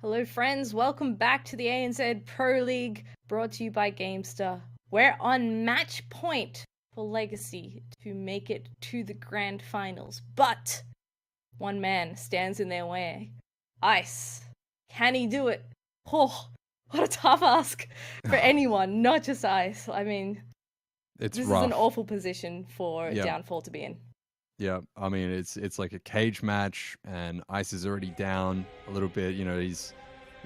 Hello friends, welcome back to the ANZ Pro League, brought to you by Gamestar. We're on match point for Legacy to make it to the grand finals, but one man stands in their way. Ice. Can he do it? Oh, what a tough ask for anyone, not just Ice. I mean, this is an awful position for Downfall to be in. Yeah, I mean, it's like a cage match, and Ice is already down a little bit. You know, he's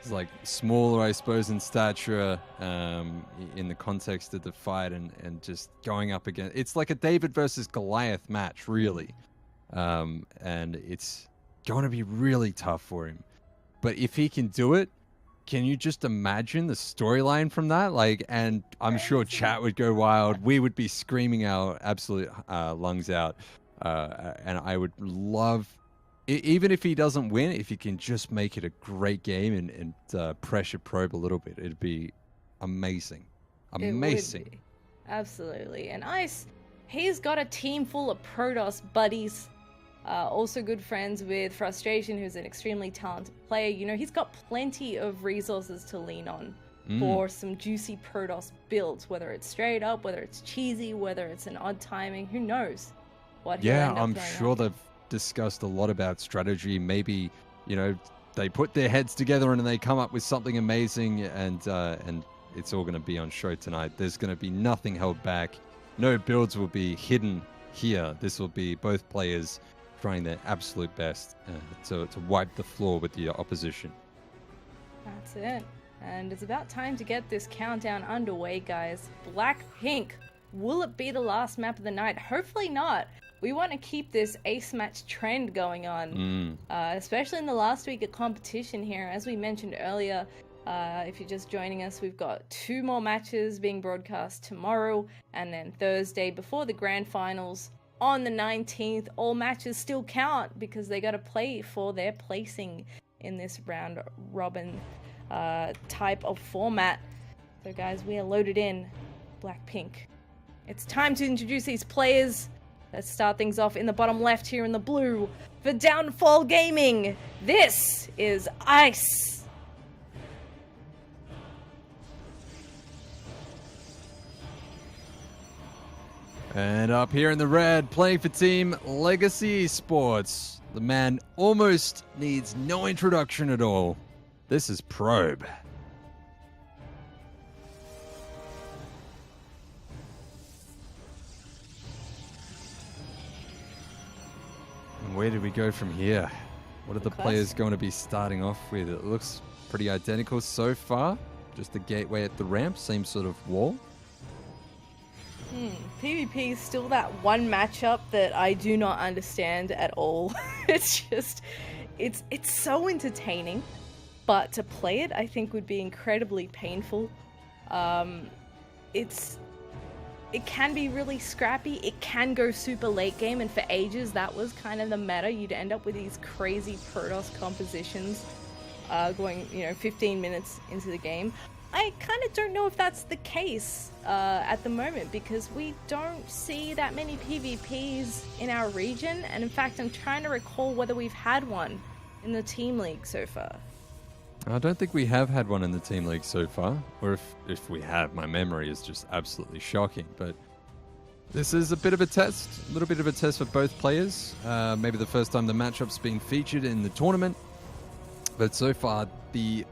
like smaller, I suppose, in stature, in the context of the fight, and just going up against. It's like a David versus Goliath match, really, and it's going to be really tough for him. But if he can do it, can you just imagine the storyline from that? Like, and I'm sure chat would go wild. We would be screaming our absolute lungs out. And I would love, even if he doesn't win, if he can just make it a great game and pressure probe a little bit, it'd be amazing. Amazing. It would be. Absolutely. And Ice, he's got a team full of Protoss buddies. Also good friends with Frustration, who's an extremely talented player. You know, he's got plenty of resources to lean on for some juicy Protoss builds, whether it's straight up, whether it's cheesy, whether it's an odd timing, who knows. I'm sure they've discussed a lot about strategy. Maybe, you know, they put their heads together and they come up with something amazing, and it's all going to be on show tonight. There's going to be nothing held back. No builds will be hidden here. This will be both players trying their absolute best to wipe the floor with the opposition. That's it. And it's about time to get this countdown underway, guys. Blackpink. Will it be the last map of the night? Hopefully not. We want to keep this ace match trend going on, especially in the last week of competition here. As we mentioned earlier, if you're just joining us, we've got 2 more matches being broadcast tomorrow and then Thursday before the grand finals on the 19th. All matches still count because they got to play for their placing in this round robin type of format. So guys, we are loaded in. Blackpink. It's time to introduce these players. Let's start things off in the bottom left here in the blue. For Downfall Gaming, this is Ice. And up here in the red, playing for Team Legacy Esports, the man almost needs no introduction at all. This is Probe. Where do we go from here? What are the players going to be starting off with? It looks pretty identical so far. Just the gateway at the ramp, same sort of wall. PvP is still that one matchup that I do not understand at all. It's just, it's so entertaining, but to play it I think would be incredibly painful. It can be really scrappy. It can go super late game, and for ages that was kind of the meta. You'd end up with these crazy Protoss compositions going, 15 minutes into the game. I kind of don't know if that's the case at the moment, because we don't see that many PvPs in our region, and in fact I'm trying to recall whether we've had one in the Team League so far. I don't think we have had one in the Team League so far, or if we have, my memory is just absolutely shocking. But this is a bit of a test, a little bit of a test for both players. Maybe the first time the matchup's been featured in the tournament, but so far the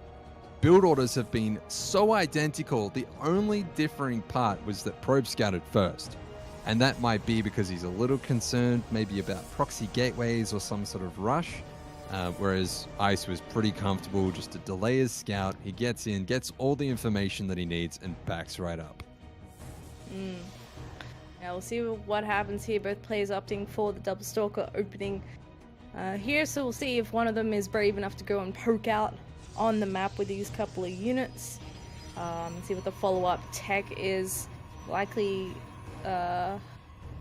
build orders have been so identical. The only differing part was that Probe scouted first, and that might be because he's a little concerned maybe about proxy gateways or some sort of rush. Whereas Ice was pretty comfortable just to delay his scout. He gets in, gets all the information that he needs, and backs right up. Now we'll see what happens here. Both players opting for the double stalker opening here, so we'll see if one of them is brave enough to go and poke out on the map with these couple of units. See what the follow-up tech is. Likely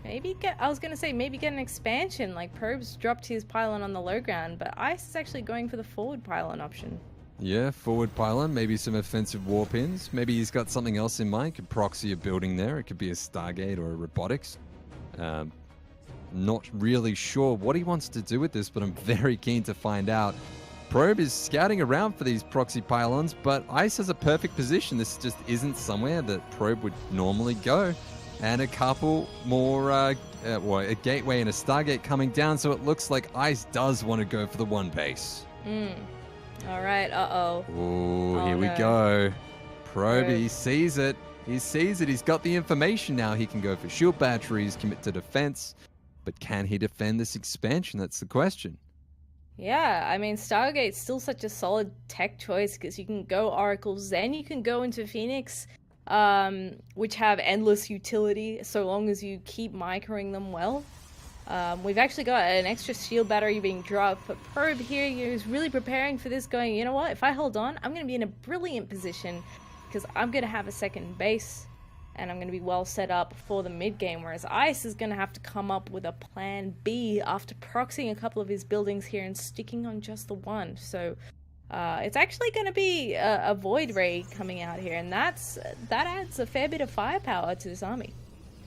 maybe get an expansion. Like Probe's dropped his pylon on the low ground, but Ice is actually going for the forward pylon option. Yeah, forward pylon, maybe some offensive war pins. Maybe he's got something else in mind. Could proxy a building there. It could be a Stargate or a robotics. Not really sure what he wants to do with this, but I'm very keen to find out. Probe is scouting around for these proxy pylons, but Ice has a perfect position. This just isn't somewhere that Probe would normally go. And a couple more, a gateway and a Stargate coming down, so it looks like Ice does want to go for the one base. All right, uh-oh. Oh, here we go. Probe, he sees it. He sees it. He's got the information now. He can go for shield batteries, commit to defense. But can he defend this expansion? That's the question. Yeah, I mean, Stargate's still such a solid tech choice because you can go Oracles, then you can go into Phoenix, which have endless utility so long as you keep microing them well. We've actually got an extra shield battery being dropped, but Probe here is really preparing for this, going, you know what, if I hold on, I'm going to be in a brilliant position because I'm going to have a second base and I'm going to be well set up for the mid game, whereas Ice is going to have to come up with a plan B after proxying a couple of his buildings here and sticking on just the one. So it's actually going to be a Void Ray coming out here, and that adds a fair bit of firepower to this army.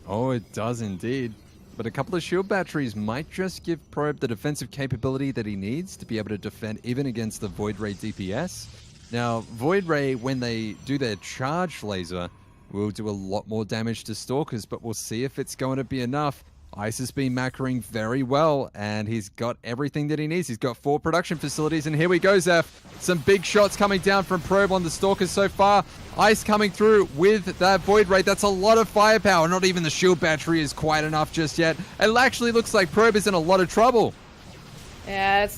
Oh, it does indeed. But a couple of shield batteries might just give Probe the defensive capability that he needs to be able to defend even against the Void Ray DPS. Now, Void Ray, when they do their charge laser, will do a lot more damage to Stalkers, but we'll see if it's going to be enough. Ice has been macroing very well, and he's got everything that he needs. He's got 4 production facilities, and here we go, Zeph. Some big shots coming down from Probe on the Stalkers so far. Ice coming through with that Void Ray. That's a lot of firepower. Not even the shield battery is quite enough just yet. It actually looks like Probe is in a lot of trouble. Yeah, it's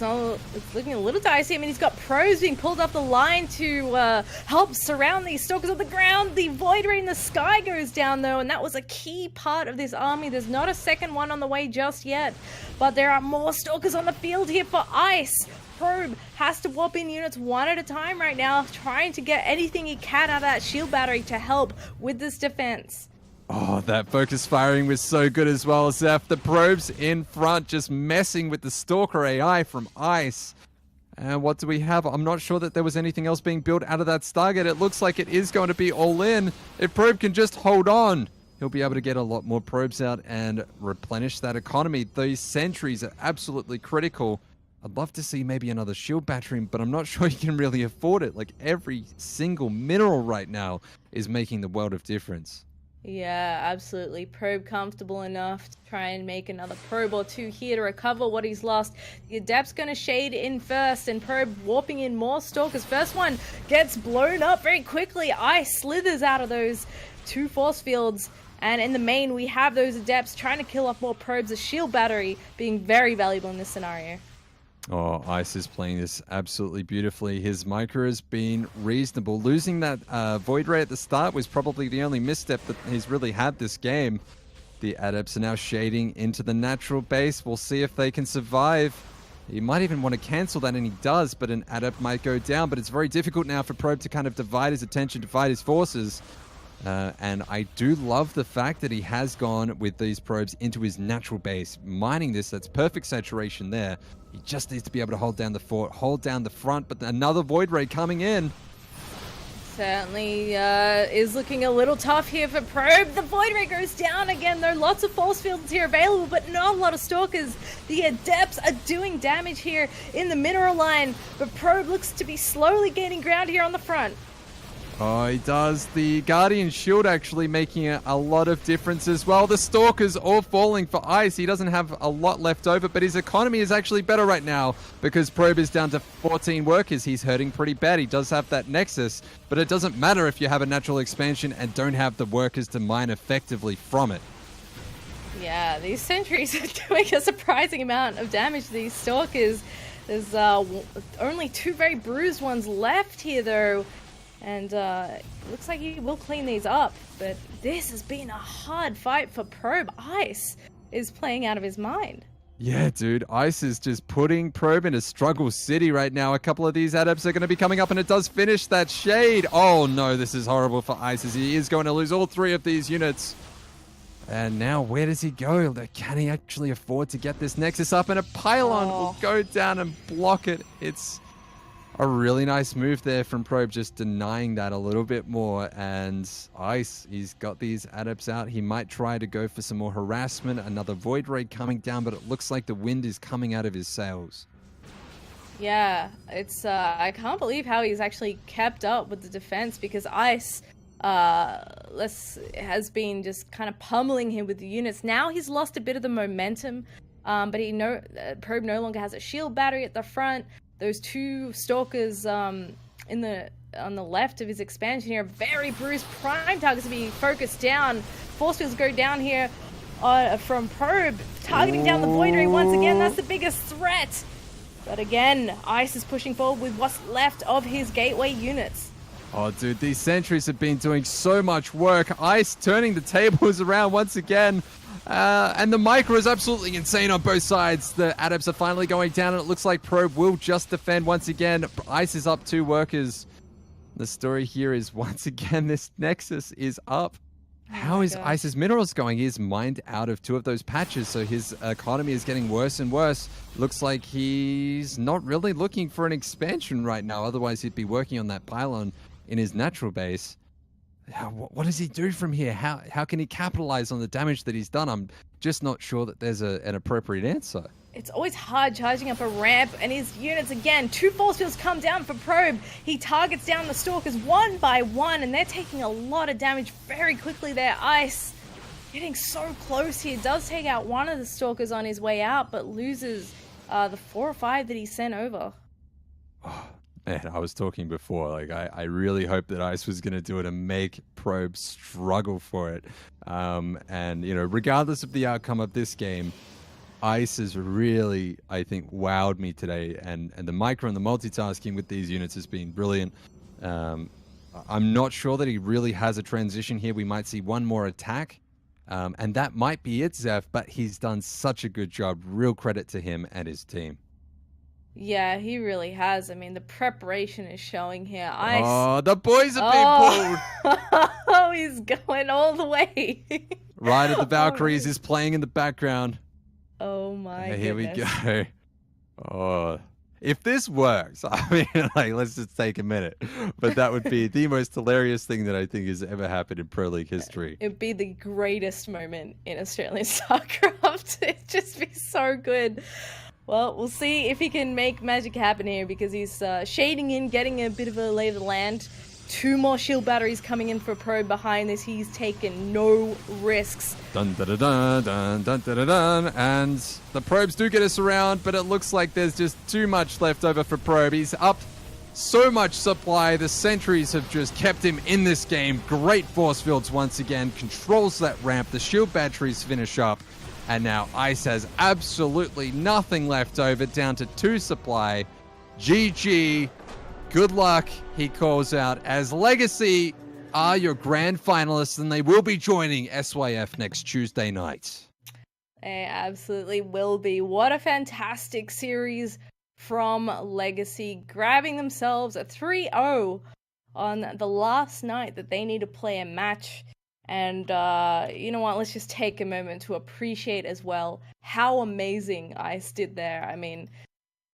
looking a little dicey. I mean, he's got pros being pulled up the line to help surround these Stalkers on the ground. The Void Ray in the sky goes down, though, and that was a key part of this army. There's not a second one on the way just yet, but there are more Stalkers on the field here for Ice. Probe has to whop in units one at a time right now, trying to get anything he can out of that shield battery to help with this defense. Oh, that focus firing was so good as well, Zeph. The Probe's in front, just messing with the Stalker AI from Ice. And what do we have? I'm not sure that there was anything else being built out of that Stargate. It looks like it is going to be all in. If Probe can just hold on, he'll be able to get a lot more probes out and replenish that economy. These sentries are absolutely critical. I'd love to see maybe another shield battery, but I'm not sure you can really afford it. Like, every single mineral right now is making the world of difference. Yeah, absolutely. Probe comfortable enough to try and make another probe or two here to recover what he's lost. The Adept's going to shade in first, and Probe warping in more Stalkers. First one gets blown up very quickly. Ice slithers out of those 2 force fields. And in the main, we have those Adepts trying to kill off more probes. A shield battery being very valuable in this scenario. Oh, Ice is playing this absolutely beautifully. His micro has been reasonable. Losing that Void Ray at the start was probably the only misstep that he's really had this game. The Adepts are now shading into the natural base. We'll see if they can survive. He might even want to cancel that, and he does, but an Adept might go down. But it's very difficult now for Probe to kind of divide his attention, divide his forces. And I do love the fact that he has gone with these probes into his natural base. Mining this, that's perfect saturation there. He just needs to be able to hold down the fort, hold down the front, but another Void Ray coming in. Certainly is looking a little tough here for Probe. The Void Ray goes down again, though. Lots of force fields here available, but not a lot of Stalkers. The Adepts are doing damage here in the mineral line, but Probe looks to be slowly gaining ground here on the front. Oh, he does. The Guardian Shield actually making a lot of difference as well. The Stalkers all falling for Ice. He doesn't have a lot left over, but his economy is actually better right now because Probe is down to 14 workers. He's hurting pretty bad. He does have that Nexus, but it doesn't matter if you have a natural expansion and don't have the workers to mine effectively from it. Yeah, these sentries are doing a surprising amount of damage to these Stalkers. There's only 2 very bruised ones left here, though. And looks like he will clean these up, but this has been a hard fight for Probe. Ice is playing out of his mind. Yeah, dude, Ice is just putting Probe into struggle city right now. A couple of these Adepts are going to be coming up, and it does finish that shade. Oh no, this is horrible for Ice, as he is going to lose all 3 of these units. And now, where does he go? Can he actually afford to get this Nexus up? And a pylon will go down and block it. It's a really nice move there from Probe, just denying that a little bit more. And Ice, he's got these Adepts out. He might try to go for some more harassment. Another Void Ray coming down, but it looks like the wind is coming out of his sails. Yeah, it's I can't believe how he's actually kept up with the defense, because Ice has been just kind of pummeling him with the units. Now he's lost a bit of the momentum, but Probe no longer has a shield battery at the front. Those two stalkers on the left of his expansion here, very bruised. Prime targets to be focused down. Force fields go down here from Probe, targeting down the Void Ray once again. That's the biggest threat. But again, Ice is pushing forward with what's left of his gateway units. Oh, dude, these sentries have been doing so much work. Ice turning the tables around once again. And the micro is absolutely insane on both sides. The adepts are finally going down, and it looks like Probe will just defend once again. Ice is up 2 workers. The story here is, once again, this Nexus is up. How is Ice's minerals going? He's mined out of 2 of those patches, so his economy is getting worse and worse. Looks like he's not really looking for an expansion right now. Otherwise, he'd be working on that pylon in his natural base. What does he do from here? How can he capitalize on the damage that he's done? I'm just not sure that there's an appropriate answer. It's always hard charging up a ramp, and his units, again, 2 force fields come down for Probe. He targets down the stalkers one by one, and they're taking a lot of damage very quickly there. Ice getting so close here. Does take out one of the stalkers on his way out, but loses the 4 or 5 that he sent over. Oh, man, I was talking before. Like, I really hope that Ice was going to do it and make Probe struggle for it. And, you know, regardless of the outcome of this game, Ice has really, I think, wowed me today, and the micro and the multitasking with these units has been brilliant. I'm not sure that he really has a transition here. We might see one more attack, and that might be it, Zeph, but he's done such a good job. Real credit to him and his team. Yeah, he really has. I mean, the preparation is showing here. Ice. Oh, the boys are being pulled. Oh, he's going all the way. Ride of the Valkyries is playing in the background. Oh my goodness. Here we go. Oh, if this works, I mean, like, let's just take a minute. But that would be the most hilarious thing that I think has ever happened in Pro League history. It'd be the greatest moment in Australian StarCraft. It'd just be so good. Well, we'll see if he can make magic happen here, because he's shading in, getting a bit of a lay of the land. 2 more shield batteries coming in for Probe behind this. He's taken no risks. Dun dun dun dun dun dun dun dun. And the Probes do get us around, but it looks like there's just too much left over for Probe. He's up so much supply. The sentries have just kept him in this game. Great force fields once again. Controls that ramp. The shield batteries finish up. And now Ice has absolutely nothing left over, down to 2 supply. GG. Good luck, he calls out, as Legacy are your grand finalists, and they will be joining SYF next Tuesday night. They absolutely will be. What a fantastic series from Legacy, grabbing themselves a 3-0 on the last night that they need to play a match. And you know what, let's just take a moment to appreciate as well how amazing Ice did there. I mean,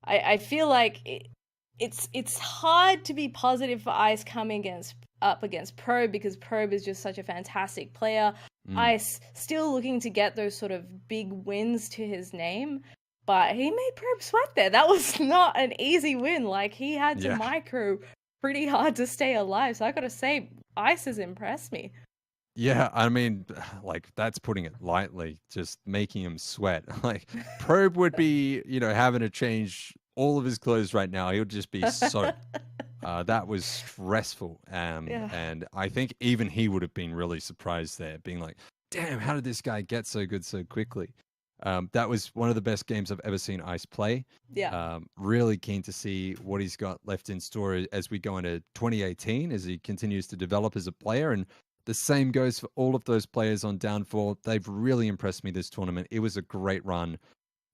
I feel like it's hard to be positive for Ice coming up against Probe, because Probe is just such a fantastic player. Ice still looking to get those sort of big wins to his name, but he made Probe sweat there. That was not an easy win. Like, he had to micro pretty hard to stay alive. So I gotta say, Ice has impressed me. Yeah, I mean, like, that's putting it lightly, just making him sweat. Like, Probe would be, you know, having to change all of his clothes right now. He would just be soaked. That was stressful. And I think even he would have been really surprised there, being like, damn, how did this guy get so good so quickly? That was one of the best games I've ever seen Ice play. Yeah. Really keen to see what he's got left in store as we go into 2018, as he continues to develop as a player. And the same goes for all of those players on Downfall. They've really impressed me this tournament. It was a great run.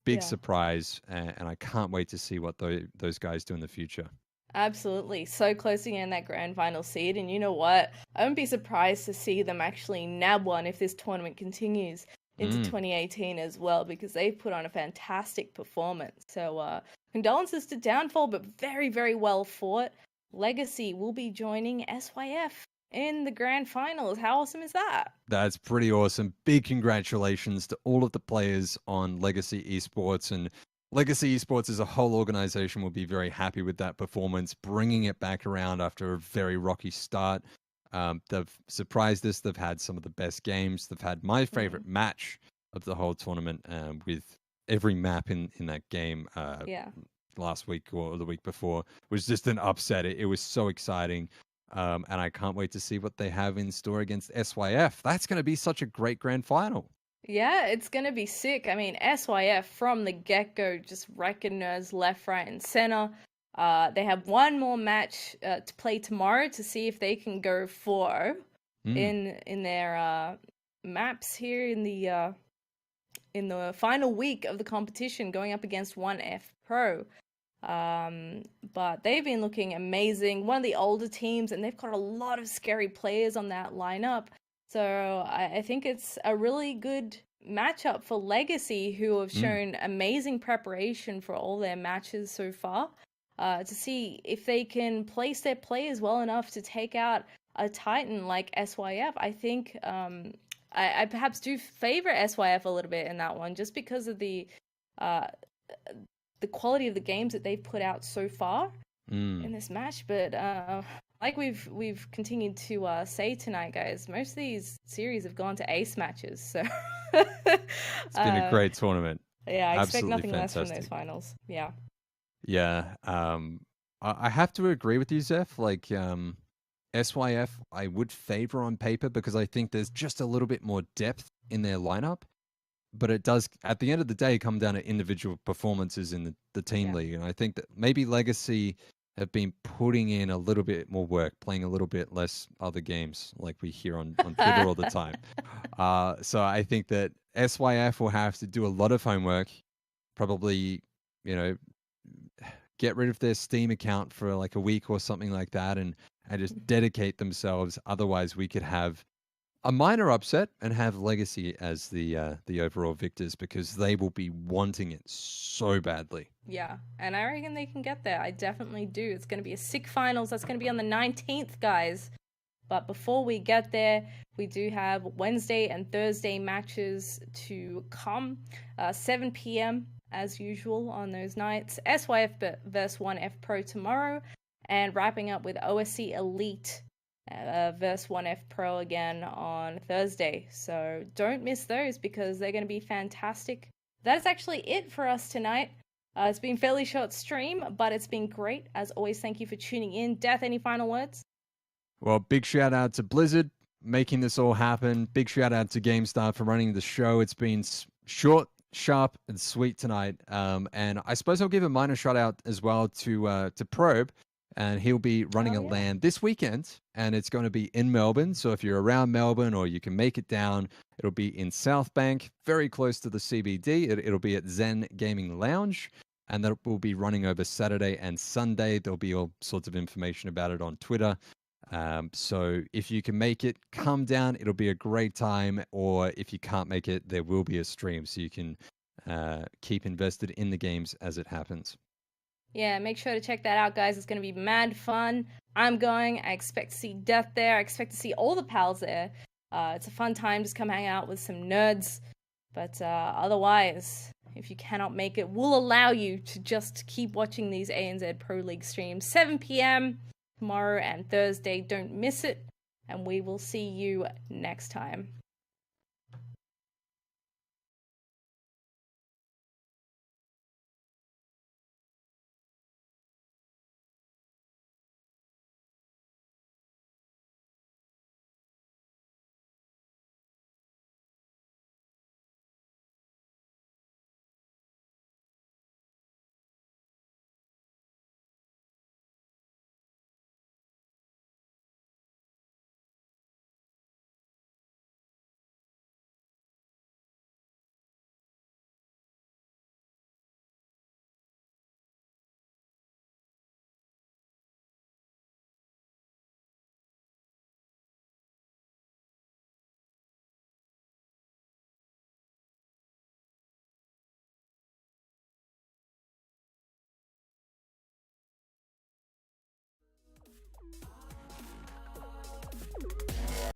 Big surprise, and I can't wait to see what those guys do in the future. Absolutely. So close to getting that grand final seed, and you know what? I wouldn't be surprised to see them actually nab one if this tournament continues into 2018 as well, because they've put on a fantastic performance. So condolences to Downfall, but very, very well fought. Legacy will be joining SYF in the grand finals. How awesome is that? That's pretty awesome. Big congratulations to all of the players on Legacy Esports, and Legacy Esports as a whole organization will be very happy with that performance, bringing it back around after a very rocky start. They've surprised us. They've had some of the best games. They've had my favorite match of the whole tournament, with every map in that game last week or the week before was just an upset. It was so exciting. And I can't wait to see what they have in store against SYF. That's going to be such a great grand final. Yeah, it's going to be sick. I mean, SYF from the get-go just wrecking nerds left, right, and center. They have one more match to play tomorrow to see if they can go 4 in their maps here in the final week of the competition, going up against 1F Pro. But they've been looking amazing. One of the older teams, and they've got a lot of scary players on that lineup. So I think it's a really good matchup for Legacy, who have shown amazing preparation for all their matches so far, to see if they can place their players well enough to take out a Titan like SYF. I think I perhaps do favor SYF a little bit in that one, just because of the quality of the games that they've put out so far in this match. But like we've continued to say tonight, guys, most of these series have gone to ace matches, so it's been a great tournament. Yeah, I expect Absolutely nothing fantastic. less from those finals. Yeah. I have to agree with you, Zeph. Like, SYF, I would favor on paper because I think there's just a little bit more depth in their lineup. But it does, at the end of the day, come down to individual performances in the team league. And I think that maybe Legacy have been putting in a little bit more work, playing a little bit less other games, like we hear on Twitter all the time. So I think that SYF will have to do a lot of homework, probably, get rid of their Steam account for like a week or something like that, and just dedicate themselves. Otherwise, we could have a minor upset and have Legacy as the overall victors, because they will be wanting it so badly. Yeah, and I reckon they can get there. I definitely do. It's going to be a sick finals. That's going to be on the 19th, guys. But before we get there, we do have Wednesday and Thursday matches to come. 7 p.m. as usual on those nights. SYF versus 1F Pro tomorrow. And wrapping up with OSC Elite versus 1F Pro again on Thursday. So don't miss those, because they're going to be fantastic. That is actually it for us tonight. It's been a fairly short stream, but it's been great. As always, thank you for tuning in. Death, any final words? Well, big shout out to Blizzard making this all happen. Big shout out to GameStar for running the show. It's been short, sharp, and sweet tonight. And I suppose I'll give a minor shout out as well to Probe. And he'll be running a LAN this weekend, and it's going to be in Melbourne. So if you're around Melbourne or you can make it down, it'll be in South Bank, very close to the CBD. It'll be at Zen Gaming Lounge, and that will be running over Saturday and Sunday. There'll be all sorts of information about it on Twitter. So if you can make it, come down. It'll be a great time. Or if you can't make it, there will be a stream, so you can keep invested in the games as it happens. Yeah, make sure to check that out, guys. It's going to be mad fun. I'm going. I expect to see Death there. I expect to see all the pals there. It's a fun time. Just come hang out with some nerds. But otherwise, if you cannot make it, we'll allow you to just keep watching these ANZ Pro League streams. 7 p.m. tomorrow and Thursday. Don't miss it. And we will see you next time.